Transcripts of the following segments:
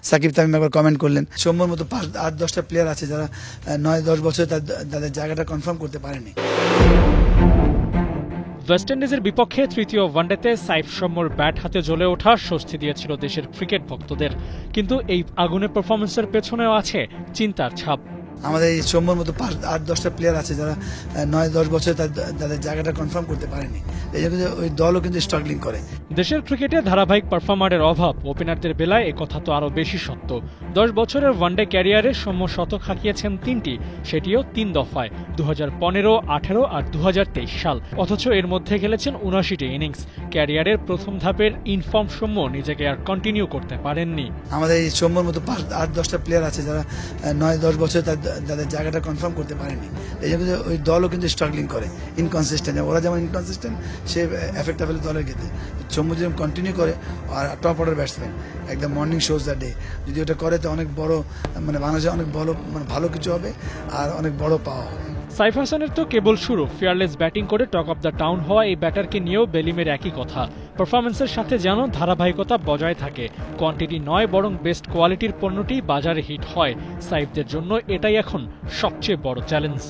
সাকিব তামিম একবার কমেন্ট করলেন। সৌম্যর মতো 8-10টা প্লেয়ার আছে যারা 9-10 বছর তাদের জায়গাটা কনফার্ম করতে পারেনি। ওয়েস্ট ইন্ডিজের বিপক্ষে তৃতীয় ওয়ানডেতে সাইফ সৌম্যর ব্যাট হাতে জ্বলে ওঠা স্বস্তি দিয়েছিল দেশের ক্রিকেট ভক্তদের, কিন্তু এই আগুনের পারফরম্যান্সের পেছনেও আছে চিন্তার ছাপ। আমাদের এই সৌম্যর মতো 8-10টা প্লেয়ার আছে যারা 9-10 বছর তাদের জায়গাটা কনফার্ম করতে পারেনি। এই জন্য ওই দলও কিন্তু স্ট্রাগলিং করে। দেশের ক্রিকেটে ধারাবাহিক পারফর্মারের অভাব ওপেনারদের বেলায় একথা তো আরও বেশি সত্য। 10 বছরের ওয়ানডে ক্যারিয়ারে সৌম্য শতক হাঁকিয়েছেন 3টি, সেটিও 3 দফায়, 2015, 18 আর 2023 সাল। অথচ এর মধ্যে খেলেছেন 79টি ইনিংস। ক্যারিয়ারের প্রথম ধাপের ইনফর্ম সৌম্য নিজেকে আর কন্টিনিউ করতে পারেননি। আমাদের এই সৌম্যর মতো 8-10টা প্লেয়ার আছে যারা 9-10 বছর তাদের জায়গাটা কনফার্ম করতে পারেনি। এই জন্য ওই দলও কিন্তু স্ট্রাগলিং করে, ইনকনসিস্টেন্ট। ওরা যেমন ইনকনসিস্টেন্ট, সে এফেক্ট ফেলে দলের ক্ষেত্রে। সৌম্য যদি কন্টিনিউ করে, আর টপ অর্ডার ব্যাটসম্যান, একদম মর্নিং শোজ দ্য ডে, যদি ওটা করে তো অনেক বড়, বাংলাদেশে অনেক বড় ভালো কিছু হবে আর অনেক বড় পাওয়া হবে। সাইফ হাসানের তো কেবল শুরু। ফিয়ারলেস ব্যাটিং করে টক অফ দ্য টাউন হওয়া এই ব্যাটারকে নিয়েও বেলিমের একই কথা। পারফরম্যান্সের সাথে যেন ধারাবাহিকতা বজায় থাকে। কোয়ান্টিটি নয়, বরং বেস্ট কোয়ালিটির পণ্যটি বাজারে হিট হয়। সাইফদের জন্য এটাই এখন সবচেয়ে বড় চ্যালেঞ্জ।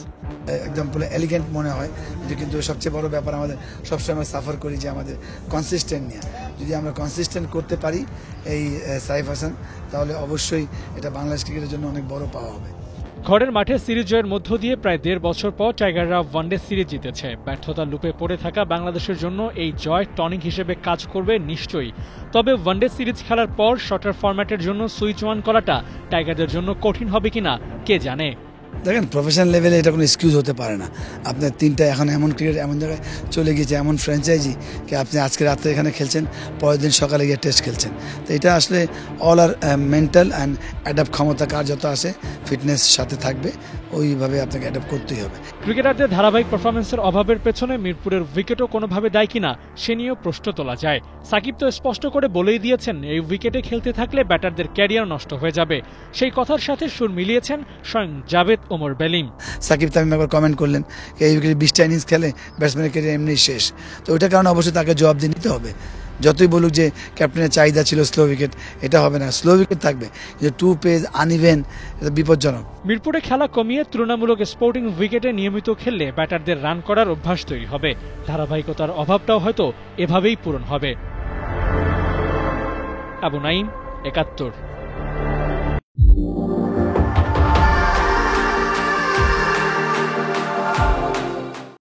একদম পুরো এলিগেন্ট মনে হয়, কিন্তু সবচেয়ে বড় ব্যাপার আমাদের সবসময় আমরা সাফার করি যে আমাদের কনসিস্টেন্ট নিয়ে। যদি আমরা কনসিস্টেন্ট করতে পারি এই সাইফ হাসান, তাহলে অবশ্যই এটা বাংলাদেশ ক্রিকেটের জন্য অনেক বড় পাওয়া হবে। ঘরের মাঠে সিরিজ জয়ের মধ্য দিয়ে প্রায় 1.5 বছর পর টাইগাররা ওয়ানডে সিরিজ জিতেছে। ব্যর্থতার লুপে পড়ে থাকা বাংলাদেশের জন্য এই জয় টনিক হিসেবে কাজ করবে নিশ্চয়ই। তবে ওয়ানডে সিরিজ খেলার পর শর্টার ফরম্যাটের জন্য সুইচ অন করাটা টাইগারদের জন্য কঠিন হবে কিনা কে জানে। দেখেন, প্রফেশনাল লেভেলে এটা কোনো এক্সকিউজ হতে পারে না। আপনার তিনটা এখন এমন ক্রিকেট এমন জায়গায় চলে গিয়েছে, এমন ফ্র্যাঞ্চাইজি কি আপনি আজকে রাত্রে এখানে খেলছেন, পরের দিন সকালে গিয়ে টেস্ট খেলছেন। তো এটা আসলে অল আর মেন্টাল অ্যান্ড অ্যাডাপ্ট ক্ষমতা কার যত আসে, ফিটনেস সাথে থাকবে, ওইভাবে আপনাকে অ্যাডাপ্ট করতেই হবে। ক্রিকেটারদের ধারাবাহিক পারফরম্যান্সের অভাবের পেছনে মিরপুরের উইকেটও কোনোভাবে দায়ী কিনা সে নিয়েও প্রশ্ন তোলা যায়। সাকিব তো স্পষ্ট করে বলেই দিয়েছেন, এই উইকেটে খেলতে থাকলে ব্যাটারদের ক্যারিয়ার নষ্ট হয়ে যাবে। সেই কথার সাথে সুর মিলিয়েছেন স্বয়ং জাভেদ ওমর বেলিম। সাকিব তামিম একবার কমেন্ট করলেন, এই উইকেটে 20টা ইনিংস খেলে ব্যাটসম্যানের ক্যারিয়ার এমনি শেষ। তো ওইটার কারণে অবশ্যই তাকে জবাব দিয়ে নিতে হবে। যতই বলুক যে ক্যাপ্টেনের চাহিদা ছিল স্লো উইকেট, এটা হবে না। স্লো উইকেট থাকবে, যে 2 পেজ আনইভেন, এটা বিপজ্জনক। মিরপুরে খেলা কমিয়ে তুলনামূলক স্পোর্টিং উইকেটে নিয়মিত খেললে ব্যাটারদের রান করার অভ্যাস তৈরি হবে। ধারাবাহিকতার অভাবটাও হয়তো এভাবেই পূরণ হবে। আবু নাইম, ৭১।